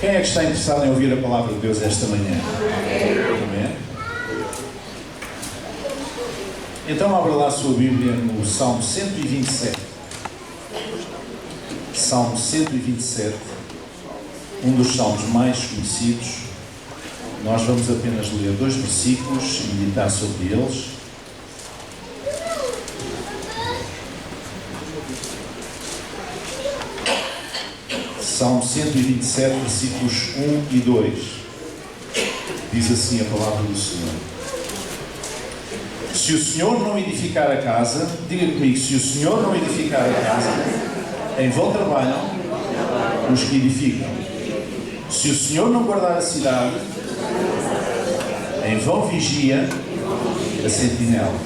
Quem é que está interessado em ouvir a palavra de Deus esta manhã? Amém? Então abra lá a sua Bíblia no Salmo 127. Salmo 127, um dos salmos mais conhecidos. Nós vamos apenas ler 2 versículos e meditar sobre eles. Salmo 127, versículos 1 e 2. Diz assim a palavra do Senhor. Se o Senhor não edificar a casa, diga comigo, se o Senhor não edificar a casa, em vão trabalham os que edificam. Se o Senhor não guardar a cidade, em vão vigia a sentinela.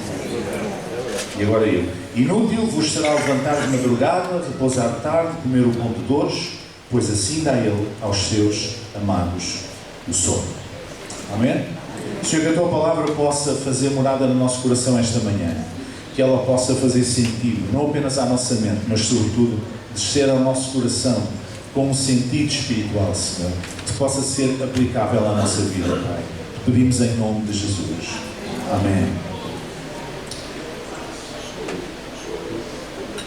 E agora eu. Inútil vos será levantar de madrugada, repousar de tarde, comer o pão de dores, pois assim dá Ele aos seus amados o sono. Amém? Senhor, que a Tua Palavra possa fazer morada no nosso coração esta manhã. Que ela possa fazer sentido, não apenas à nossa mente, mas sobretudo descer ao nosso coração com um sentido espiritual, Senhor. Que possa ser aplicável à nossa vida, Pai. Te pedimos em nome de Jesus. Amém.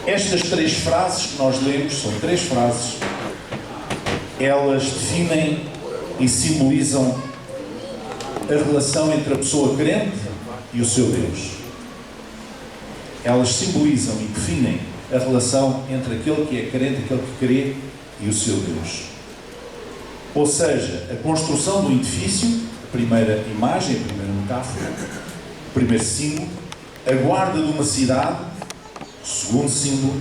Estas 3 frases que nós lemos, são 3 frases, elas definem e simbolizam a relação entre a pessoa crente e o seu Deus. Elas simbolizam e definem a relação entre aquele que é crente, aquele que crê e o seu Deus. Ou seja, a construção do edifício, a primeira imagem, a primeira metáfora, o primeiro símbolo, a guarda de uma cidade, o segundo símbolo,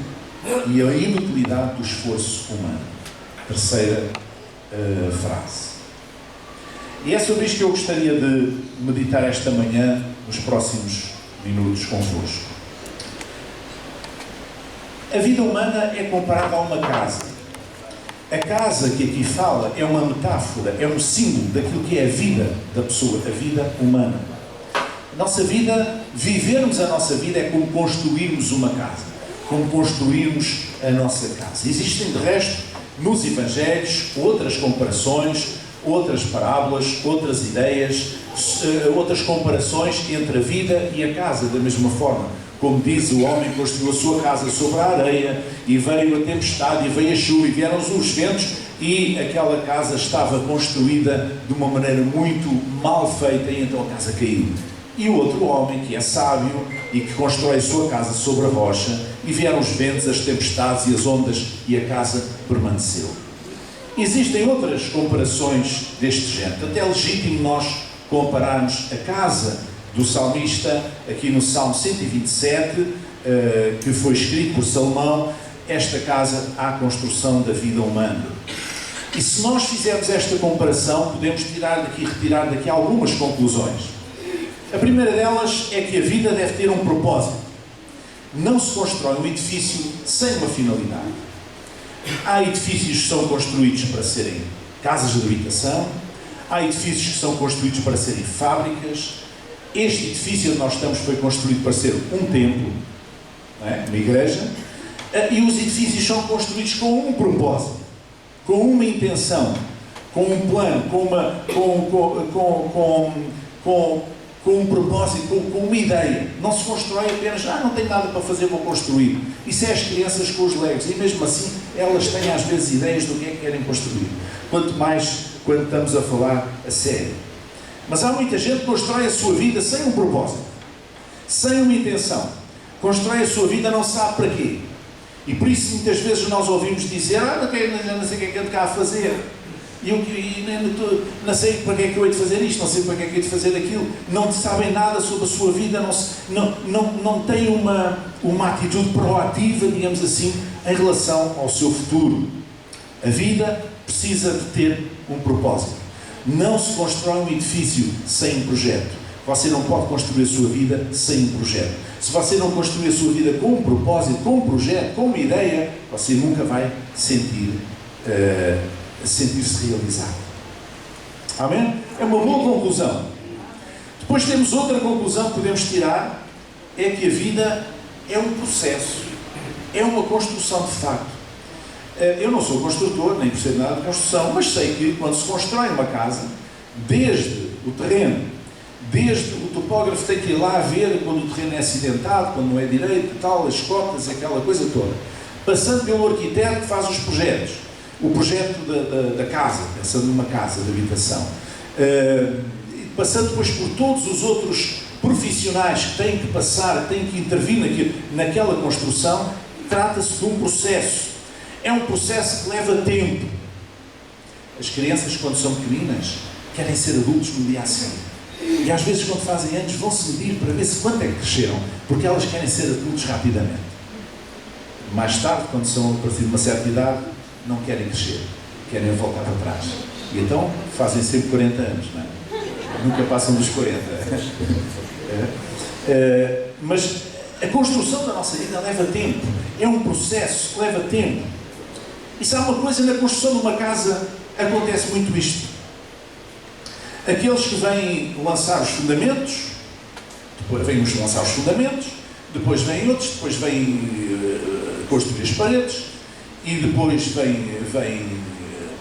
e a inutilidade do esforço humano. Terceira frase. E é sobre isto que eu gostaria de meditar esta manhã, nos próximos minutos convosco. A vida humana é comparada a uma casa. A casa que aqui fala é uma metáfora, é um símbolo daquilo que é a vida da pessoa, a vida humana. A nossa vida, vivermos a nossa vida é como construirmos uma casa, como construirmos a nossa casa. Existem, de resto, nos Evangelhos, outras comparações, outras parábolas, outras ideias, outras comparações entre a vida e a casa, da mesma forma. Como diz, o homem construiu a sua casa sobre a areia, e veio a tempestade, e veio a chuva, e vieram os ventos, e aquela casa estava construída de uma maneira muito mal feita, e então a casa caiu. E o outro homem, que é sábio, e que constrói a sua casa sobre a rocha, e vieram os ventos, as tempestades e as ondas, e a casa permaneceu. Existem outras comparações deste género. Até é legítimo nós compararmos a casa do salmista, aqui no Salmo 127, que foi escrito por Salomão, esta casa à construção da vida humana. E se nós fizermos esta comparação, podemos retirar daqui algumas conclusões. A primeira delas é que a vida deve ter um propósito. Não se constrói um edifício sem uma finalidade. Há edifícios que são construídos para serem casas de habitação, há edifícios que são construídos para serem fábricas. Este edifício onde nós estamos foi construído para ser um templo, não é? Uma igreja, e os edifícios são construídos com um propósito, com uma intenção, com um plano, com um propósito, com uma ideia. Não se constrói apenas, não tenho nada para fazer, vou construir. Isso é as crianças com os legos, e mesmo assim elas têm às vezes ideias do que é que querem construir. Quanto mais quando estamos a falar a sério. Mas há muita gente que constrói a sua vida sem um propósito, sem uma intenção. Constrói a sua vida não sabe para quê. E por isso muitas vezes nós ouvimos dizer, não sei o que é que eu cá a fazer. E não sei para que é que eu hei de fazer isto, não sei para que é que eu hei de fazer aquilo. Não sabem nada sobre a sua vida, não têm uma atitude proativa, digamos assim, em relação ao seu futuro. A vida precisa de ter um propósito. Não se constrói um edifício sem um projeto. Você não pode construir a sua vida sem um projeto. Se você não construir a sua vida com um propósito, com um projeto, com uma ideia, você nunca vai sentir-se realizado. Amém? É uma boa conclusão. Depois temos outra conclusão que podemos tirar, é que a vida é um processo, é uma construção de facto. Eu não sou construtor, nem percebo nada de construção, mas sei que quando se constrói uma casa, desde o terreno, desde o topógrafo tem que ir lá ver quando o terreno é acidentado, quando não é direito e tal, as cotas, aquela coisa toda. Passando pelo arquiteto que faz os projetos. O projeto da casa, pensando numa casa de habitação. Passando depois por todos os outros profissionais que têm que passar, têm que intervir naquela construção, trata-se de um processo. É um processo que leva tempo. As crianças, quando são pequeninas, querem ser adultos no dia a seguir. E às vezes, quando fazem anos, vão-se medir para ver se quanto é que cresceram, porque elas querem ser adultos rapidamente. Mais tarde, quando são a partir de uma certa idade, não querem crescer, querem voltar para trás. E então fazem sempre 40 anos, não é? Nunca passam dos 40. Mas a construção da nossa vida leva tempo. É um processo que leva tempo. E sabe uma coisa? Na construção de uma casa acontece muito isto. Aqueles que vêm lançar os fundamentos, depois vêm lançar os fundamentos, depois vêm outros, depois vêm construir as paredes, e depois vem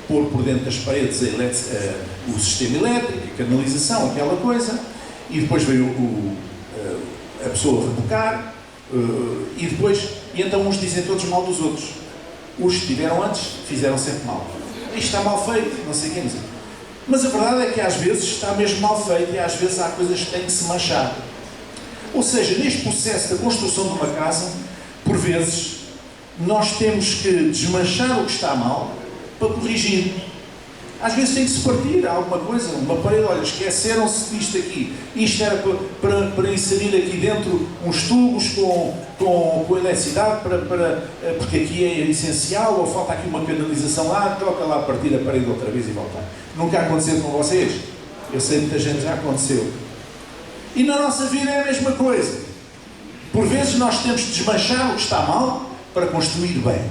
pôr por dentro das paredes o sistema elétrico, a canalização, aquela coisa, e depois vem a pessoa rebocar, e então uns dizem todos mal dos outros. Os que tiveram antes fizeram sempre mal. Isto está mal feito, não sei o quê, não sei. Mas a verdade é que às vezes está mesmo mal feito e às vezes há coisas que têm que se manchar. Ou seja, neste processo da construção de uma casa, por vezes, nós temos que desmanchar o que está mal para corrigir. Às vezes tem que se partir alguma coisa, uma parede, olha, esqueceram-se disto aqui. Isto era para inserir aqui dentro uns tubos com eletricidade, porque aqui é essencial, ou falta aqui uma canalização lá, toca lá partir a parede outra vez e voltar. Nunca aconteceu com vocês? Eu sei que muita gente já aconteceu. E na nossa vida é a mesma coisa. Por vezes nós temos de desmanchar o que está mal para construir bem.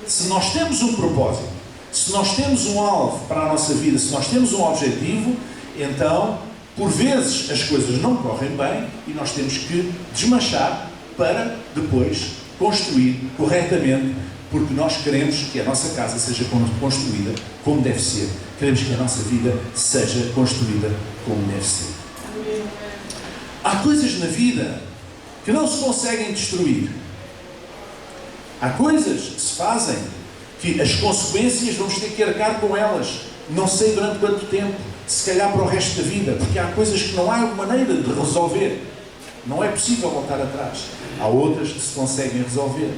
Se nós temos um propósito, se nós temos um alvo para a nossa vida, se nós temos um objetivo, então, por vezes as coisas não correm bem e nós temos que desmanchar para depois construir corretamente, porque nós queremos que a nossa casa seja construída como deve ser. Queremos que a nossa vida seja construída como deve ser. Há coisas na vida que não se conseguem destruir. Há coisas que se fazem que as consequências vamos ter que arcar com elas. Não sei durante quanto tempo, se calhar para o resto da vida, porque há coisas que não há maneira de resolver. Não é possível voltar atrás. Há outras que se conseguem resolver.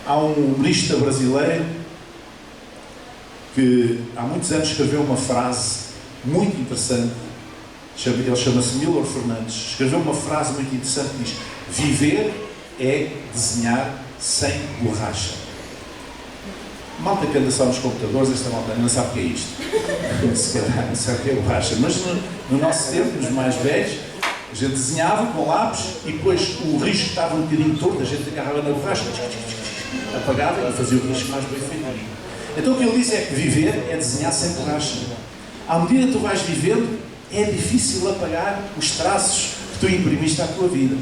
Há um humorista brasileiro que há muitos anos escreveu uma frase muito interessante. Ele chama-se Milor Fernandes. Escreveu uma frase muito interessante que diz: viver é desenhar sem borracha. Malta que anda só nos computadores, esta malta não sabe o que é isto. Se calhar não sabe o que é borracha. Mas no nosso tempo, nos mais velhos, a gente desenhava com lápis e depois o risco estava um bocadinho torto, a gente agarrava na borracha, apagava e fazia o risco mais bem feito. Então o que ele diz é que viver é desenhar sem borracha. À medida que tu vais vivendo, é difícil apagar os traços que tu imprimiste à tua vida.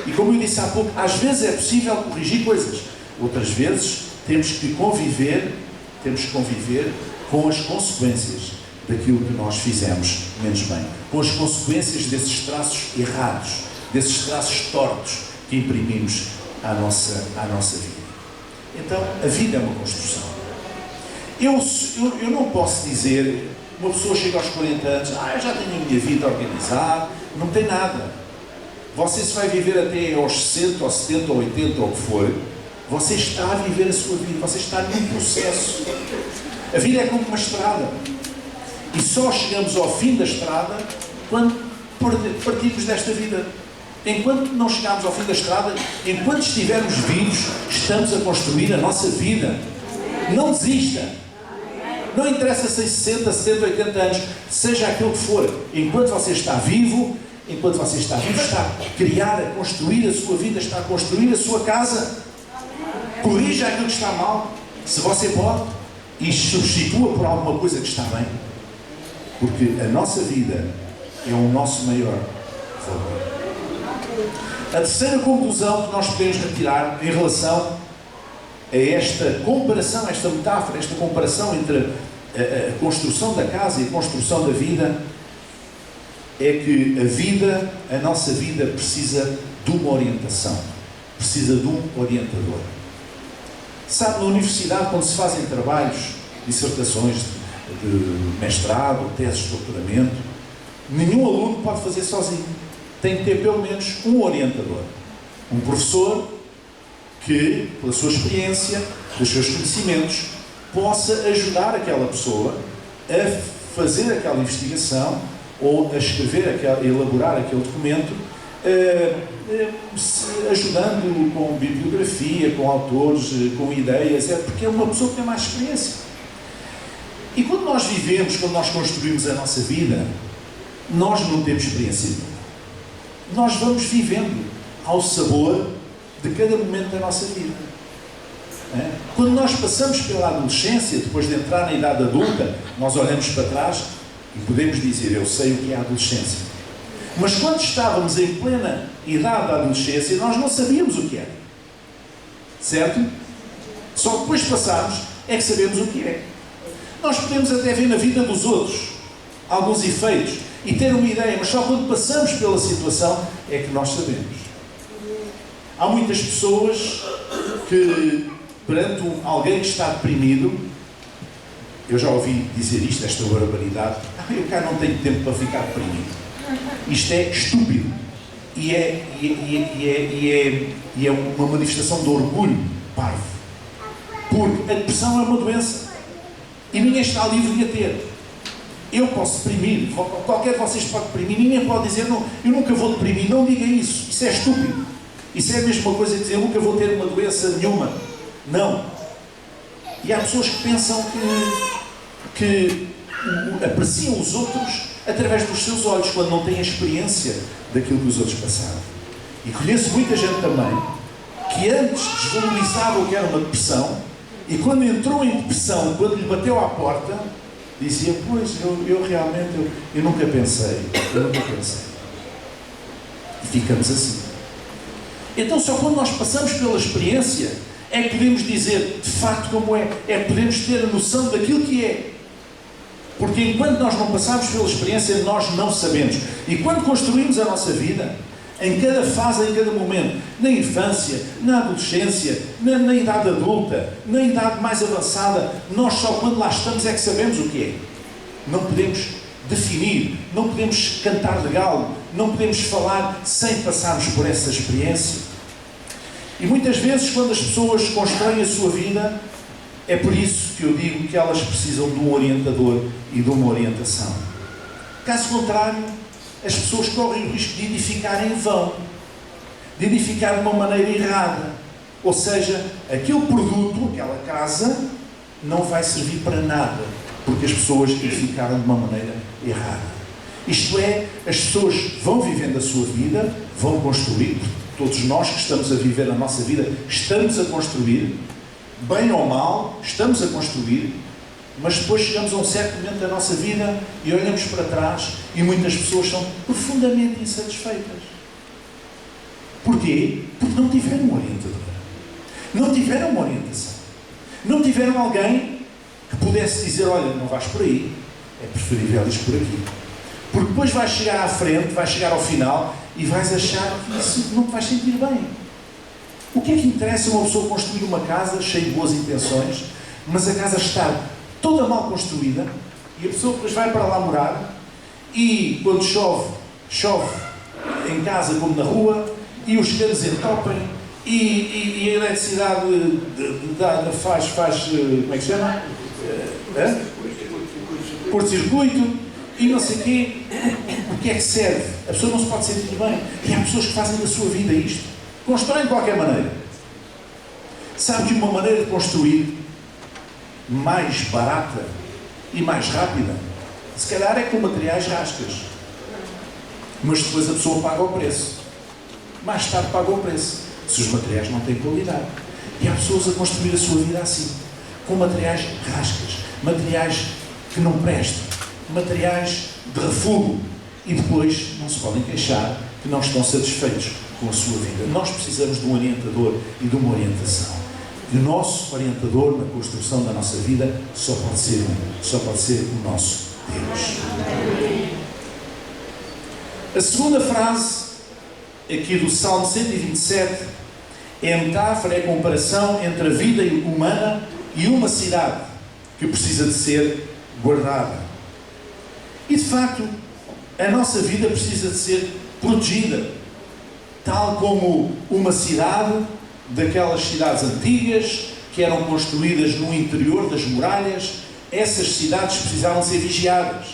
E como eu disse há pouco, às vezes é possível corrigir coisas. Outras vezes temos que conviver com as consequências daquilo que nós fizemos menos bem. Com as consequências desses traços errados, desses traços tortos que imprimimos à nossa vida. Então, a vida é uma construção. Eu não posso dizer, uma pessoa chega aos 40 anos, eu já tenho a minha vida organizada, não tem nada. Você se vai viver até aos 60, ou 70, ou 80, ou o que for, você está a viver a sua vida, você está num processo. A vida é como uma estrada. E só chegamos ao fim da estrada quando partimos desta vida. Enquanto não chegarmos ao fim da estrada, enquanto estivermos vivos, estamos a construir a nossa vida. Não desista. Não interessa se 60, 70, 80 anos, seja aquilo que for. Enquanto você está vivo, está a criar, a construir a sua vida, está a construir a sua casa. Corrija aquilo que está mal, se você pode, e substitua por alguma coisa que está bem. Porque a nossa vida é o nosso maior valor. A terceira conclusão que nós podemos retirar em relação a esta comparação, esta metáfora, esta comparação entre a construção da casa e a construção da vida, é que a nossa vida precisa de uma orientação, precisa de um orientador. Sabe, na universidade, quando se fazem trabalhos, dissertações de mestrado, teses de doutoramento, nenhum aluno pode fazer sozinho. Tem que ter pelo menos um orientador. Um professor que, pela sua experiência, pelos seus conhecimentos, possa ajudar aquela pessoa a fazer aquela investigação ou a escrever, a elaborar aquele documento, ajudando com bibliografia, com autores, com ideias, porque é uma pessoa que tem mais experiência. E quando nós vivemos, quando nós construímos a nossa vida, nós não temos experiência nenhuma. Nós vamos vivendo ao sabor de cada momento da nossa vida. Quando nós passamos pela adolescência, depois de entrar na idade adulta, nós olhamos para trás e podemos dizer, eu sei o que é a adolescência. Mas quando estávamos em plena idade da adolescência, nós não sabíamos o que era. Certo? Só depois de passarmos é que sabemos o que é. Nós podemos até ver na vida dos outros alguns efeitos e ter uma ideia, mas só quando passamos pela situação é que nós sabemos. Há muitas pessoas que, perante alguém que está deprimido, eu já ouvi dizer isto, esta barbaridade, eu cá não tenho tempo para ficar deprimido. Isto é estúpido. E é uma manifestação de orgulho parvo. Porque a depressão é uma doença. E ninguém está livre de a ter. Eu posso deprimir, qualquer de vocês pode deprimir, ninguém pode dizer, não, eu nunca vou deprimir. Não diga isso. Isso é estúpido. Isso é a mesma coisa que dizer, eu nunca vou ter uma doença nenhuma. Não. E há pessoas que pensam que apreciam os outros através dos seus olhos, quando não têm a experiência daquilo que os outros passaram. E conheço muita gente também que antes desvalorizava o que era uma depressão e quando entrou em depressão, quando lhe bateu à porta, dizia, pois, eu realmente, eu nunca pensei. E ficamos assim. Então só quando nós passamos pela experiência é que podemos dizer de facto como é que podemos ter a noção daquilo que é. Porque enquanto nós não passamos pela experiência, nós não sabemos. E quando construímos a nossa vida, em cada fase, em cada momento, na infância, na adolescência, na idade adulta, na idade mais avançada, nós só quando lá estamos é que sabemos o que é. Não podemos definir, não podemos cantar de galo, não podemos falar sem passarmos por essa experiência. E muitas vezes, quando as pessoas constroem a sua vida, é por isso que eu digo que elas precisam de um orientador e de uma orientação. Caso contrário, as pessoas correm o risco de edificar em vão, de edificar de uma maneira errada. Ou seja, aquele produto, aquela casa, não vai servir para nada, porque as pessoas edificaram de uma maneira errada. Isto é, as pessoas vão vivendo a sua vida, vão construir, todos nós que estamos a viver a nossa vida, estamos a construir, bem ou mal, estamos a construir, mas depois chegamos a um certo momento da nossa vida e olhamos para trás e muitas pessoas são profundamente insatisfeitas. Porquê? Porque não tiveram uma orientadora. Não tiveram uma orientação. Não tiveram alguém que pudesse dizer, olha, não vais por aí, é preferível ir por aqui. Porque depois vais chegar à frente, vais chegar ao final e vais achar que isso não te vais sentir bem. O que é que interessa uma pessoa construir uma casa cheia de boas intenções, mas a casa está toda mal construída e a pessoa depois vai para lá morar e quando chove em casa como na rua e os canos entopem e a eletricidade faz como é que se chama? Curto-circuito e não sei o quê. O que é que serve? A pessoa não se pode sentir bem. E há pessoas que fazem da sua vida isto. Constroem de qualquer maneira. Sabe que uma maneira de construir mais barata e mais rápida, se calhar é com materiais rascas. Mas depois a pessoa paga o preço. Mais tarde paga o preço. Se os materiais não têm qualidade. E há pessoas a construir a sua vida assim. Com materiais rascas. Materiais que não prestam. Materiais de refugo. E depois não se podem queixar que não estão satisfeitos com a sua vida. Nós precisamos de um orientador e de uma orientação. E o nosso orientador na construção da nossa vida só pode ser o nosso Deus. A segunda frase aqui do Salmo 127 é a metáfora, é a comparação entre a vida humana e uma cidade que precisa de ser guardada. E de facto, a nossa vida precisa de ser protegida, tal como uma cidade, daquelas cidades antigas que eram construídas no interior das muralhas. Essas cidades precisavam ser vigiadas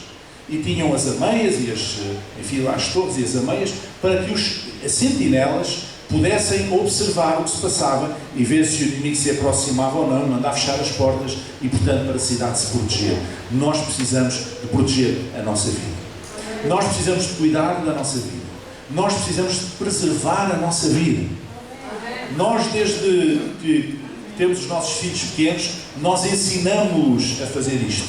e tinham as ameias e as torres e as ameias para que os sentinelas pudessem observar o que se passava e ver se o inimigo se aproximava ou não, mandar fechar as portas e, portanto, para a cidade se proteger. Nós precisamos de proteger a nossa vida. Nós precisamos de cuidar da nossa vida. Nós precisamos de preservar a nossa vida. Nós, desde que temos os nossos filhos pequenos, nós ensinamos-los a fazer isto.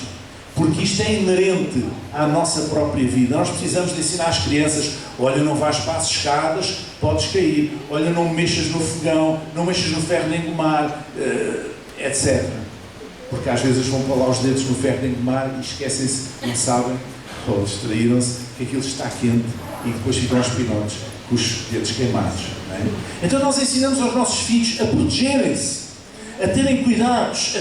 Porque isto é inerente à nossa própria vida. Nós precisamos de ensinar às crianças: olha, não vais para as escadas, podes cair. Olha, não mexas no fogão, não mexas no ferro de engomar, etc. Porque às vezes eles vão para lá os dedos no ferro de engomar e esquecem-se, não sabem, ou distraíram-se, que aquilo está quente e depois ficam aos pinotes com os dedos queimados. Não é? Então nós ensinamos aos nossos filhos a protegerem-se, a terem cuidados,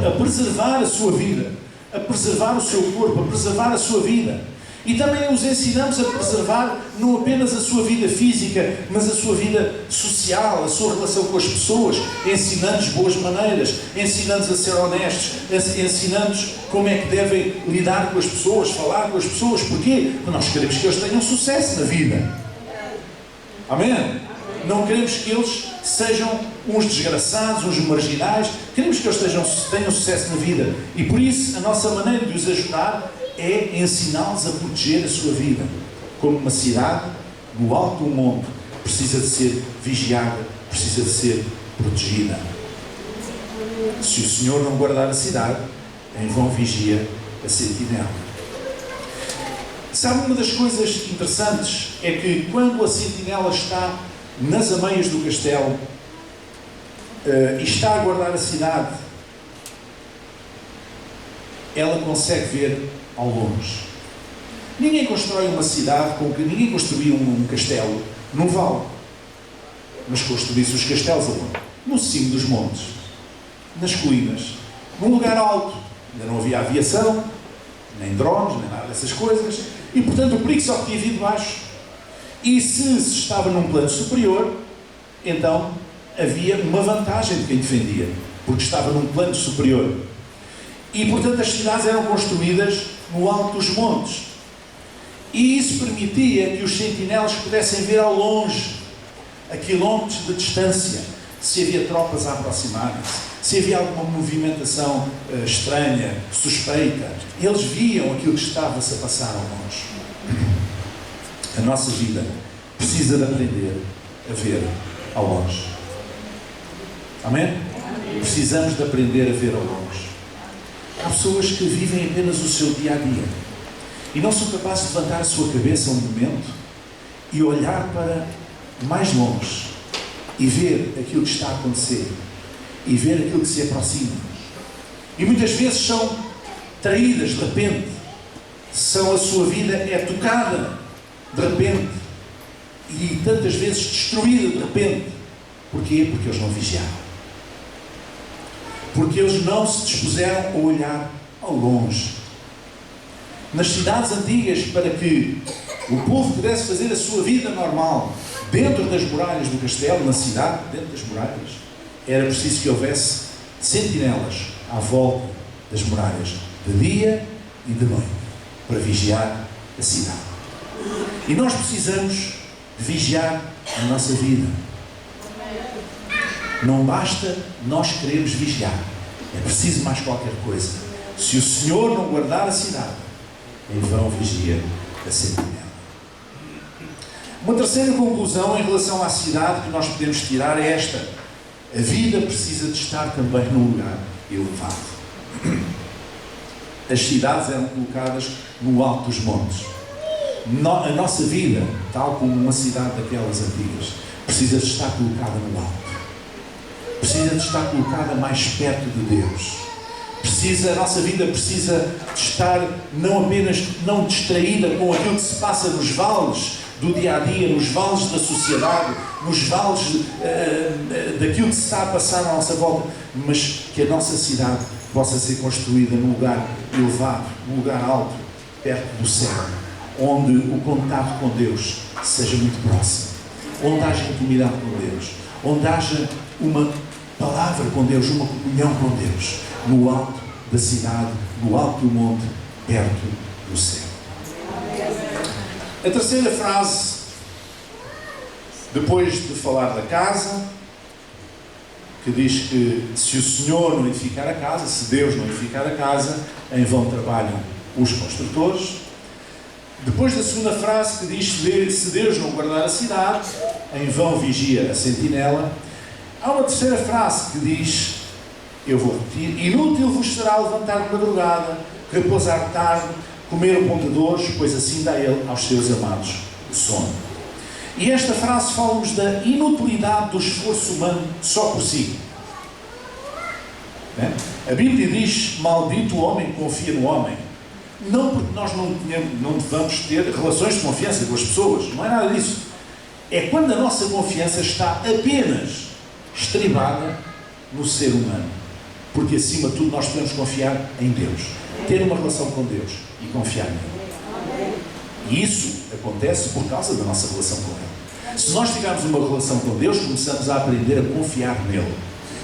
a preservar a sua vida, a preservar o seu corpo, a preservar a sua vida. E também os ensinamos a preservar não apenas a sua vida física, mas a sua vida social, a sua relação com as pessoas, ensinando-os boas maneiras, ensinando-os a ser honestos, ensinando-os como é que devem lidar com as pessoas, falar com as pessoas. Porquê? Porque nós queremos que eles tenham sucesso na vida. Amém? Não queremos que eles sejam uns desgraçados, uns marginais. Queremos que eles tenham sucesso na vida. E por isso a nossa maneira de os ajudar é ensiná-los a proteger a sua vida. Como uma cidade, no alto do monte, precisa de ser vigiada, precisa de ser protegida. Se o Senhor não guardar a cidade, em vão vigia a sentinela. Sabe, uma das coisas interessantes é que quando a sentinela está nas ameias do castelo e está a guardar a cidade, ela consegue ver ao longe. Ninguém constrói uma cidade ninguém construiu um castelo num vale, mas construiu-se os castelos aonde? No cimo dos montes, nas colinas, num lugar alto. Ainda não havia aviação, nem drones, nem nada dessas coisas, e portanto o perigo só podia vir de baixo. E se estava num plano superior, então havia uma vantagem de quem defendia, porque estava num plano superior. E portanto as cidades eram construídas no alto dos montes. E isso permitia que os sentinelas pudessem ver ao longe, a quilómetros de distância, se havia tropas a aproximarem-se, se havia alguma movimentação estranha, suspeita. Eles viam aquilo que estava-se a passar ao longe. A nossa vida precisa de aprender a ver ao longe. Amém? Precisamos de aprender a ver ao longe. Há pessoas que vivem apenas o seu dia-a-dia e não são capazes de levantar a sua cabeça um momento e olhar para mais longe e ver aquilo que está a acontecer e ver aquilo que se aproxima. E muitas vezes são traídas de repente, a sua vida é tocada de repente e tantas vezes destruída de repente. Porquê? Porque eles não vigiaram. Porque eles não se dispuseram a olhar ao longe. Nas cidades antigas, para que o povo pudesse fazer a sua vida normal dentro das muralhas do castelo, na cidade, dentro das muralhas, era preciso que houvesse sentinelas à volta das muralhas, de dia e de noite, para vigiar a cidade. E nós precisamos de vigiar a nossa vida. Não basta nós queremos vigiar. É preciso mais qualquer coisa. Se o Senhor não guardar a cidade, em vão vigia a sentinela. Uma terceira conclusão em relação à cidade que nós podemos tirar é esta: a vida precisa de estar também num lugar elevado. As cidades eram colocadas no alto dos montes. A nossa vida, tal como uma cidade daquelas antigas, precisa de estar colocada no alto. precisa de estar colocada mais perto de Deus. A nossa vida precisa de estar não distraída com aquilo que se passa nos vales do dia a dia, nos vales da sociedade, nos vales daquilo que se está a passar à nossa volta, mas que a nossa cidade possa ser construída num lugar elevado, num lugar alto, perto do céu, onde o contato com Deus seja muito próximo, onde haja intimidade com Deus, onde haja uma palavra com Deus, uma comunhão com Deus, no alto da cidade, no alto do monte, perto do céu. A terceira frase, depois de falar da casa, que diz que se o Senhor não edificar a casa, se Deus não edificar a casa, em vão trabalham os construtores. Depois da segunda frase, que diz se Deus não guardar a cidade, em vão vigia a sentinela, há uma terceira frase que diz, eu vou repetir: inútil vos será levantar de madrugada, repousar tarde, comer o pão de dores, pois assim dá ele aos seus amados o sono. E esta frase fala-nos da inutilidade do esforço humano só por si. A Bíblia diz: maldito o homem que confia no homem. Não porque nós não devamos ter relações de confiança com as pessoas, não é nada disso. É quando a nossa confiança está apenas estribada no ser humano. Porque acima de tudo nós podemos confiar em Deus, ter uma relação com Deus e confiar nele. E isso acontece por causa da nossa relação com Ele. Se nós tivermos uma relação com Deus, começamos a aprender a confiar nele.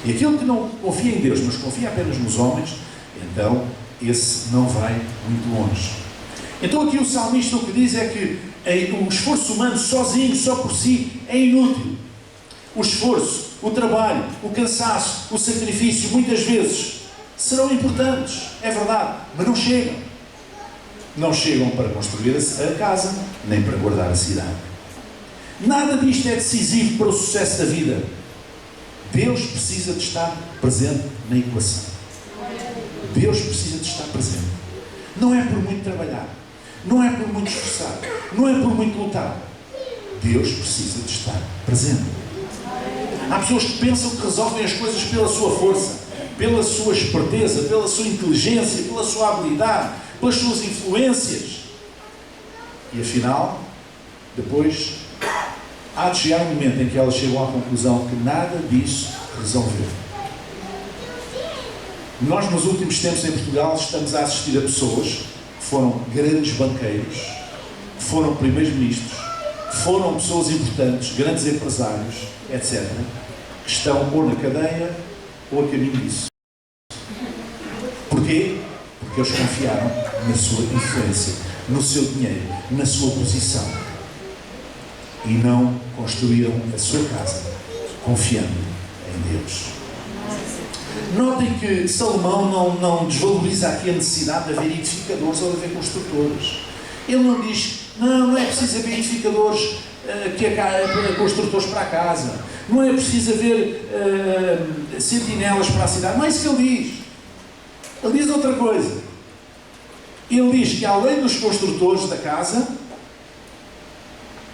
E aquele que não confia em Deus, mas confia apenas nos homens, então esse não vai muito longe. Então aqui o salmista o que diz é que o esforço humano sozinho, só por si, é inútil. O esforço, o trabalho, o cansaço, o sacrifício, muitas vezes serão importantes, é verdade, mas não chegam. Não chegam para construir a casa, nem para guardar a cidade. Nada disto é decisivo para o sucesso da vida. Deus precisa de estar presente na equação. Deus precisa de estar presente. Não é por muito trabalhar, não é por muito esforçar, não é por muito lutar. Deus precisa de estar presente. Há pessoas que pensam que resolvem as coisas pela sua força, pela sua esperteza, pela sua inteligência, pela sua habilidade, pelas suas influências. E afinal, depois, há de chegar um momento em que elas chegam à conclusão que nada disso resolveu. Nós, nos últimos tempos em Portugal, estamos a assistir a pessoas que foram grandes banqueiros, que foram primeiros-ministros, que foram pessoas importantes, grandes empresários, etc., que estão ou na cadeia ou a caminho disso. Porquê? Porque eles confiaram na sua influência, no seu dinheiro, na sua posição, e não construíram a sua casa confiando em Deus. Notem que Salomão não desvaloriza aqui a necessidade de haver edificadores ou de haver construtores. Ele não diz, não é preciso haver edificadores, construtores para a casa, não é preciso haver sentinelas para a cidade. Não é isso que ele diz. Ele diz outra coisa. Ele diz que além dos construtores da casa,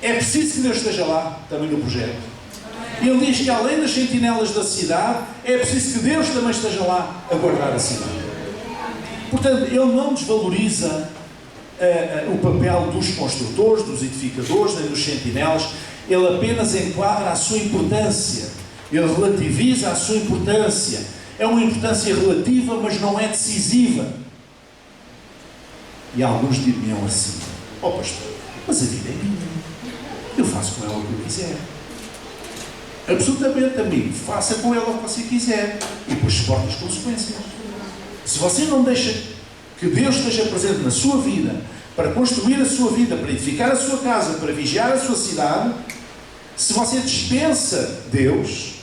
é preciso que Deus esteja lá, também no projeto. Ele diz que além das sentinelas da cidade, é preciso que Deus também esteja lá a guardar a cidade. Portanto, ele não desvaloriza o papel dos construtores, dos edificadores, nem dos sentinelas. Ele apenas enquadra a sua importância. Ele relativiza a sua importância. É uma importância relativa, mas não é decisiva. E alguns diriam assim: ó pastor, mas a vida é minha. Eu faço com ela o que eu quiser. Absolutamente, amigo. Faça com ela o que você quiser. E depois suporta as consequências. Se você não deixa que Deus esteja presente na sua vida, para construir a sua vida, para edificar a sua casa, para vigiar a sua cidade, se você dispensa Deus,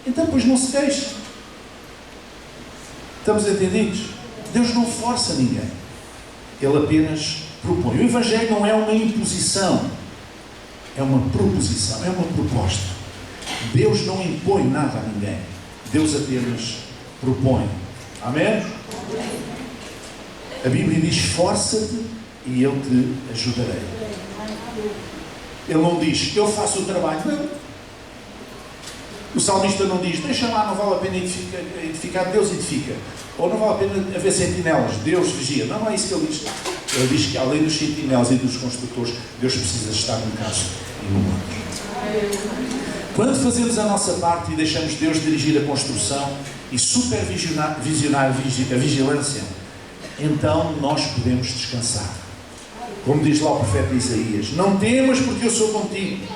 então pois não se queixe. Estamos entendidos? Deus não força ninguém. Ele apenas propõe. O Evangelho não é uma imposição. É uma proposição, é uma proposta. Deus não impõe nada a ninguém. Deus apenas propõe. Amém? A Bíblia diz: esforça-te e eu te ajudarei. Ele não diz: eu faço o trabalho. Não. O salmista não diz, deixa lá, não vale a pena edificar, Deus edifica. Ou não vale a pena haver sentinelas, Deus vigia. Não, não é isso que ele diz. Ele diz que além dos sentinelas e dos construtores, Deus precisa estar num caso e no outro. Quando fazemos a nossa parte e deixamos Deus dirigir a construção e supervisionar a vigilância, então nós podemos descansar. Como diz lá o profeta Isaías, não temas porque eu sou contigo,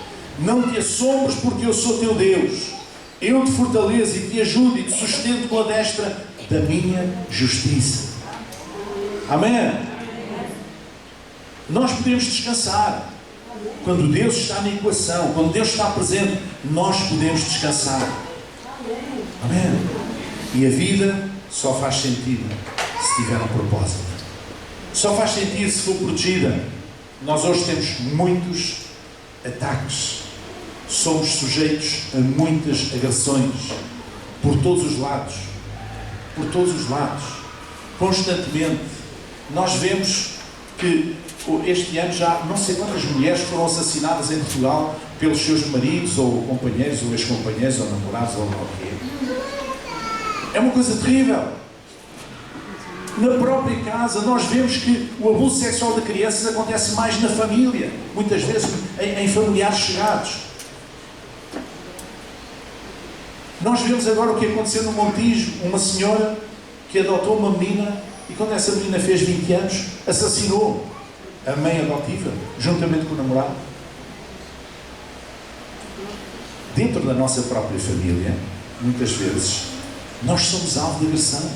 não te assombres porque eu sou teu Deus. Eu te fortaleço e te ajudo e te sustento com a destra da minha justiça. Amém? Nós podemos descansar. Quando Deus está na equação, quando Deus está presente, nós podemos descansar. Amém? E a vida só faz sentido se tiver um propósito. Só faz sentido se for protegida. Nós hoje temos muitos ataques. Somos sujeitos a muitas agressões. Por todos os lados. Por todos os lados. Constantemente. Nós vemos que este ano já não sei quantas mulheres foram assassinadas em Portugal pelos seus maridos, ou companheiros, ou ex-companheiros, ou namorados, ou o que é. É uma coisa terrível. Na própria casa, nós vemos que o abuso sexual de crianças acontece mais na família, muitas vezes em familiares chegados. Nós vemos agora o que aconteceu no Montijo, uma senhora que adotou uma menina e quando essa menina fez 20 anos, assassinou a mãe adotiva, juntamente com o namorado. Dentro da nossa própria família, muitas vezes, nós somos alvo de agressão.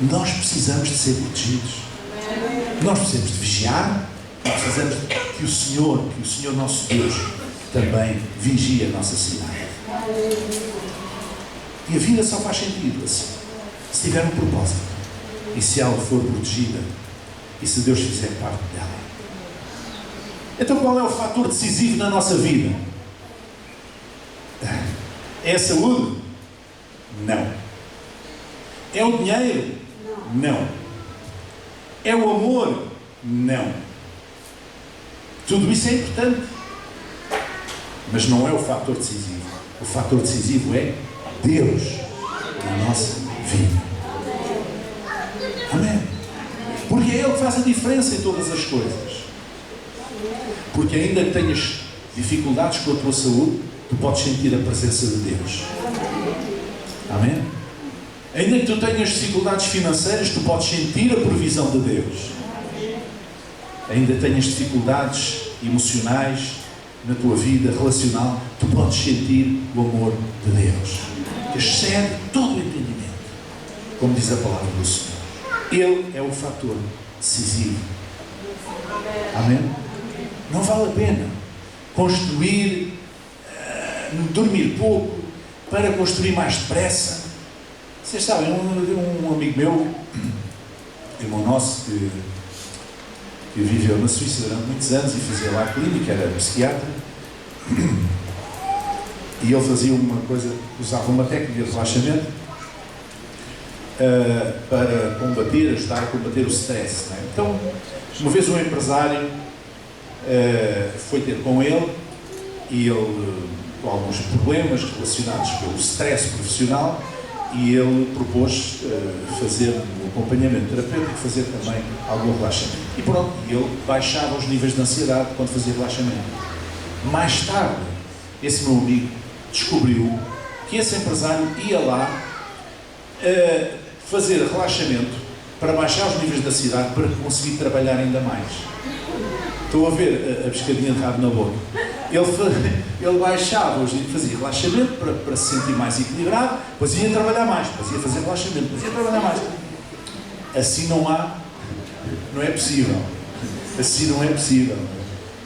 Nós precisamos de ser protegidos. Nós precisamos de vigiar e precisamos que o Senhor nosso Deus, também vigie a nossa cidade. E a vida só faz sentido assim, se tiver um propósito e se ela for protegida e se Deus fizer parte dela. Então qual é o fator decisivo na nossa vida? É a saúde? Não. É o dinheiro? Não. É o amor? Não. Tudo isso é importante, mas não é o fator decisivo. O fator decisivo é Deus na nossa vida. Amém? Porque é Ele que faz a diferença em todas as coisas. Porque ainda que tenhas dificuldades com a tua saúde, tu podes sentir a presença de Deus. Amém? Ainda que tu tenhas dificuldades financeiras, tu podes sentir a provisão de Deus. Ainda tenhas dificuldades emocionais na tua vida relacional, tu podes sentir o amor de Deus, que excede todo o entendimento, como diz a palavra do Senhor. Ele é o fator decisivo. Amém? Não vale a pena construir, dormir pouco para construir mais depressa. Vocês sabem, um amigo meu, irmão nosso, que viveu na Suíça durante muitos anos e fazia lá a clínica, era psiquiatra, e ele fazia uma coisa, usava uma técnica de relaxamento para ajudar a combater o stress. Não é? Então, uma vez um empresário foi ter com ele, e ele com alguns problemas relacionados com o stress profissional, e ele propôs fazer um acompanhamento terapêutico, fazer também algum relaxamento. E pronto, ele baixava os níveis de ansiedade quando fazia relaxamento. Mais tarde, esse meu amigo descobriu que esse empresário ia lá fazer relaxamento para baixar os níveis de ansiedade para conseguir trabalhar ainda mais. Estão a ver a pescadinha de rabo na boca? Ele baixava, fazia relaxamento para se sentir mais equilibrado, depois ia trabalhar mais, depois ia fazer relaxamento, depois ia trabalhar mais. Assim não é possível. Assim não é possível.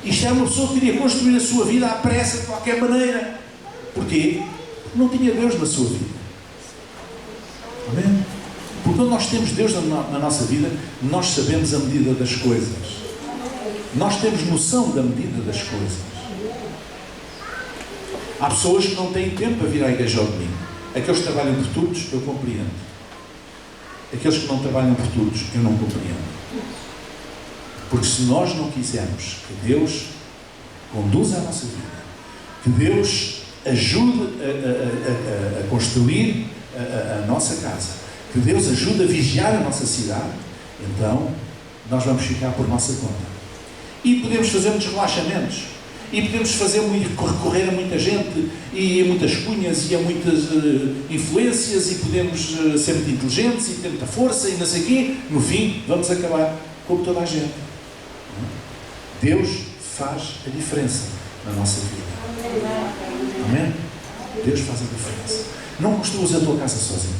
Isto é uma pessoa que queria construir a sua vida à pressa, de qualquer maneira. Porquê? Porque não tinha Deus na sua vida. Amém? Porque quando nós temos Deus na nossa vida, nós sabemos a medida das coisas. Nós temos noção da medida das coisas. Há pessoas que não têm tempo para vir à igreja ao domingo. Aqueles que trabalham por turnos, eu compreendo. Aqueles que não trabalham por turnos, eu não compreendo. Porque se nós não quisermos que Deus conduza a nossa vida, que Deus ajude a construir a nossa casa, que Deus ajude a vigiar a nossa cidade, então nós vamos ficar por nossa conta. E podemos fazer muitos relaxamentos, e podemos recorrer a muita gente, e a muitas cunhas, e a muitas influências, e podemos ser muito inteligentes, e ter muita força, e não sei o quê. No fim, vamos acabar como toda a gente. Deus faz a diferença na nossa vida. Amém? Deus faz a diferença. Não construas a tua casa sozinho.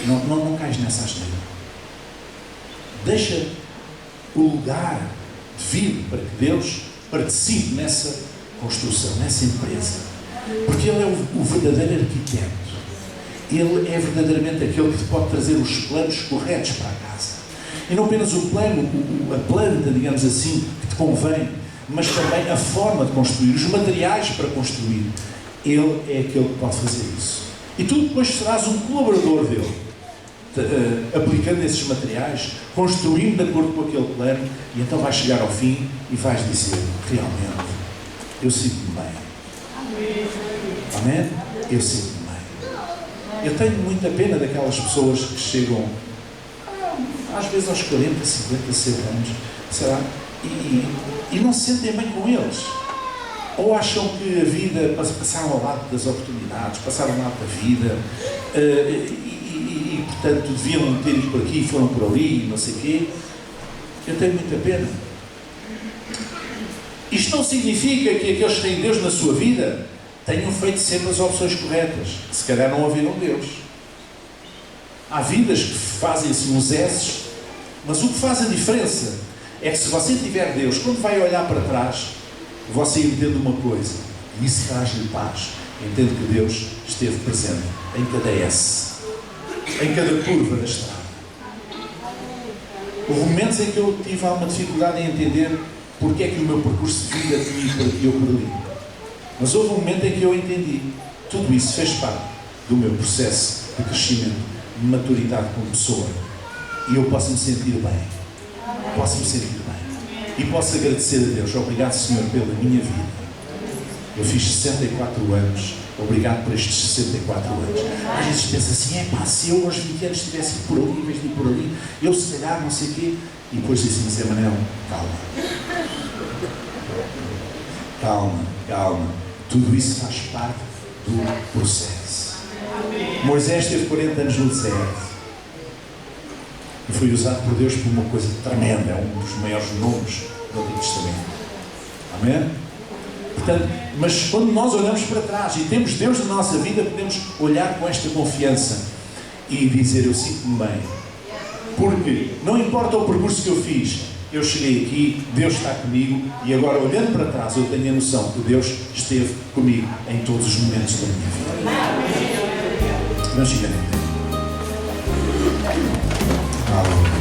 Não cais nessa asneira. Deixa o lugar devido para que Deus participe nessa construção, nessa empresa. Porque Ele é o verdadeiro arquiteto. Ele é verdadeiramente aquele que te pode trazer os planos corretos para a casa. E não apenas o plano, a planta, digamos assim, que te convém, mas também a forma de construir, os materiais para construir. Ele é aquele que pode fazer isso. E tu depois serás um colaborador dele, aplicando esses materiais, construindo de acordo com aquele plano, e então vais chegar ao fim e vais dizer: realmente, eu sinto-me bem. Amém? Eu sinto-me bem. Eu tenho muita pena daquelas pessoas que chegam, às vezes aos 40, 50, 60 anos, será? E não se sentem bem com eles. Ou acham que a vida, passaram ao lado das oportunidades, passaram ao lado da vida, e portanto deviam ter ido por aqui e foram por ali, não sei o quê. Eu tenho muita pena. Isto não significa que aqueles que têm Deus na sua vida tenham feito sempre as opções corretas. Se calhar não ouviram Deus. Há vidas que fazem assim uns esses, mas o que faz a diferença é que se você tiver Deus, quando vai olhar para trás, você entende uma coisa, e isso traz-lhe paz. Entende que Deus esteve presente em cada S, em cada curva da estrada. Houve momentos em que eu tive alguma dificuldade em entender porque é que o meu percurso de vida tinha por aqui ou por ali. Mas houve um momento em que eu entendi. Tudo isso fez parte do meu processo de crescimento, de maturidade como pessoa. E eu posso me sentir bem. Posso me sentir bem. E posso agradecer a Deus. Obrigado, Senhor, pela minha vida. Eu fiz 64 anos. Obrigado por estes 64 anos. Às vezes pensa assim: se eu aos 20 anos tivesse ido por ali, em vez de ir por ali, eu se calhar não sei o quê. E depois disse: mas Manel, calma. Calma, calma. Tudo isso faz parte do processo. Moisés teve 40 anos no deserto. E foi usado por Deus por uma coisa tremenda. É um dos maiores nomes do Antigo Testamento. Amém? Portanto, mas quando nós olhamos para trás e temos Deus na nossa vida, podemos olhar com esta confiança e dizer: eu sinto-me bem. Porque não importa o percurso que eu fiz, eu cheguei aqui, Deus está comigo, e agora olhando para trás eu tenho a noção que Deus esteve comigo em todos os momentos da minha vida. Não chega nem. Aleluia.